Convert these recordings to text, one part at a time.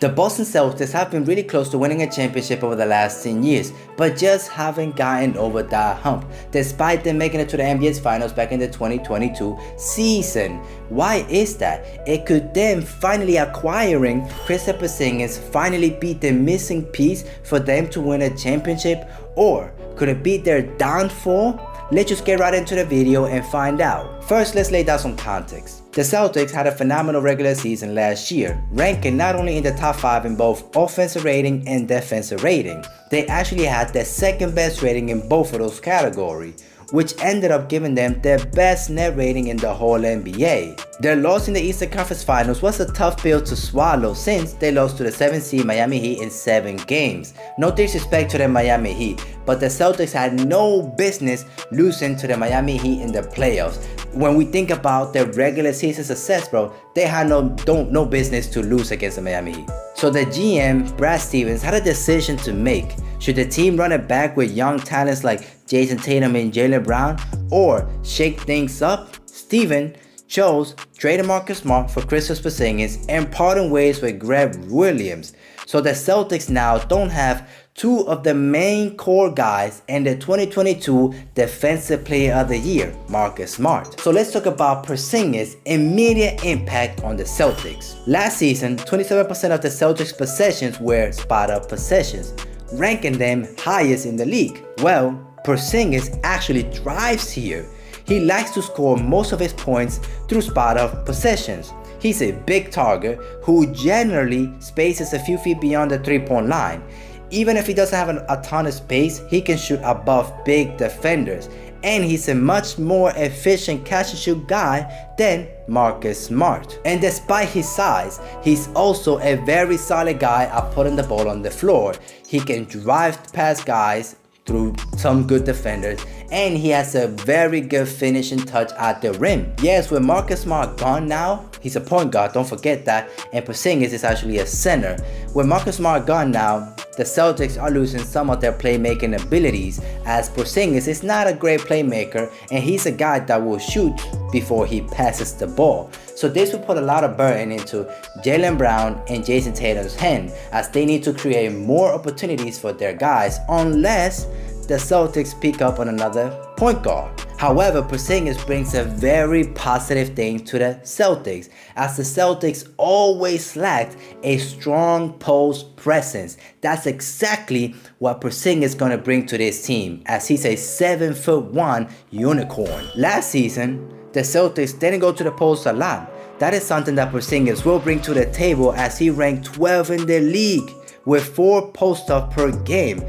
The Boston Celtics have been really close to winning a championship over the last 10 years, but just haven't gotten over that hump, despite them making it to the NBA's finals back in the 2022 season. Why is that? It could them finally acquiring Kristaps Porzingis finally be the missing piece for them to win a championship, or could it be their downfall? Let's just get right into the video and find out. First, let's lay down some context. The Celtics had a phenomenal regular season last year, ranking not only in the top 5 in both offensive rating and defensive rating. They actually had the second best rating in both of those categories, which ended up giving them their best net rating in the whole NBA. Their loss in the Eastern Conference Finals was a tough pill to swallow since they lost to the 7th seed Miami Heat in 7 games. No disrespect to the Miami Heat, but the Celtics had no business losing to the Miami Heat in the playoffs. When we think about their regular season success, bro, they had no business to lose against the Miami Heat. So the GM, Brad Stevens, had a decision to make. Should the team run it back with young talents like Jayson, Tatum, and Jaylen Brown, or shake things up? Steven chose trading Marcus Smart for Kristaps Porzingis and parting ways with Greg Williams. So the Celtics now don't have two of the main core guys and the 2022 Defensive Player of the Year, Marcus Smart. So let's talk about Porzingis' immediate impact on the Celtics. Last season, 27% of the Celtics' possessions were spot-up possessions, ranking them highest in the league. Well, Porzingis actually thrives here. He likes to score most of his points through spot-up possessions. He's a big target who generally spaces a few feet beyond the three-point line. Even if he doesn't have a ton of space, he can shoot above big defenders. And he's a much more efficient catch-and-shoot guy than Marcus Smart. And despite his size, he's also a very solid guy at putting the ball on the floor. He can drive past guys through some good defenders, and he has a very good finishing touch at the rim. Yes, with Marcus Smart gone now, he's a point guard, don't forget that, and Porzingis is actually a center. With Marcus Smart gone now, the Celtics are losing some of their playmaking abilities, as Porzingis is not a great playmaker and he's a guy that will shoot before he passes the ball. So this will put a lot of burden into Jaylen Brown and Jayson Tatum's hand, as they need to create more opportunities for their guys unless the Celtics pick up on another point guard. However, Porzingis brings a very positive thing to the Celtics, as the Celtics always lacked a strong post presence. That's exactly what Porzingis is going to bring to this team, as he's a 7'1" unicorn. Last season, the Celtics didn't go to the post a lot. That is something that Porzingis will bring to the table, as he ranked 12 in the league with 4 post-ups per game.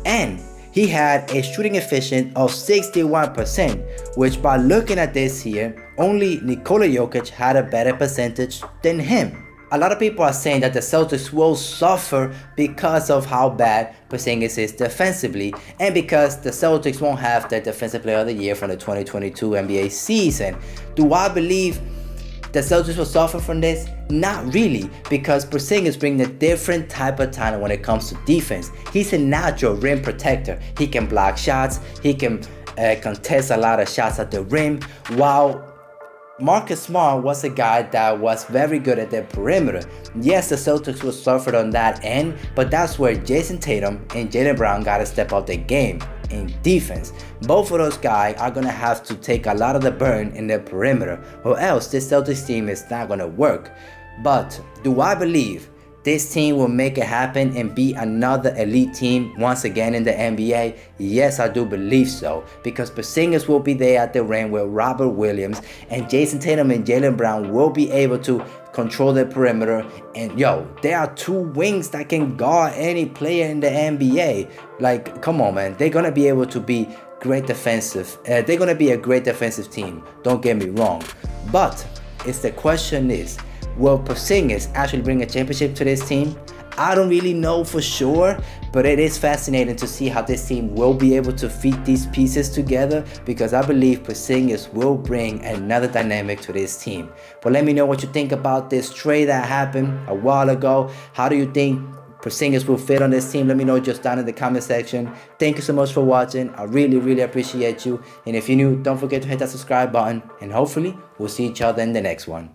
And he had a shooting efficient of 61%, which by looking at this here, only Nikola Jokic had a better percentage than him. A lot of people are saying that the Celtics will suffer because of how bad Porzingis is defensively, and because the Celtics won't have the Defensive Player of the Year from the 2022 NBA season. Do I believe the Celtics will suffer from this? Not really, because Porzingis brings a different type of talent when it comes to defense. He's a natural rim protector. He can block shots, he can contest a lot of shots at the rim, while Marcus Smart was a guy that was very good at the perimeter. Yes, the Celtics will suffer on that end, but that's where Jayson Tatum and Jaylen Brown got to step up their game in defense. Both of those guys are going to have to take a lot of the burn in the perimeter, or else this Celtics team is not going to work. But do I believe this team will make it happen and be another elite team once again in the NBA? Yes, I do believe so, because Porzingis will be there at the rim with Robert Williams, and Jayson Tatum and Jaylen Brown will be able to control the perimeter. And there are 2 wings that can guard any player in the NBA. Like, come on, man, they're gonna be able to be great defensive. They're gonna be a great defensive team, don't get me wrong. But the question is, will Porzingis actually bring a championship to this team? I don't really know for sure, but it is fascinating to see how this team will be able to fit these pieces together, because I believe Porzingis will bring another dynamic to this team. But let me know what you think about this trade that happened a while ago. How do you think Porzingis will fit on this team? Let me know just down in the comment section. Thank you so much for watching. I really appreciate you. And if you're new, don't forget to hit that subscribe button, and hopefully we'll see each other in the next one.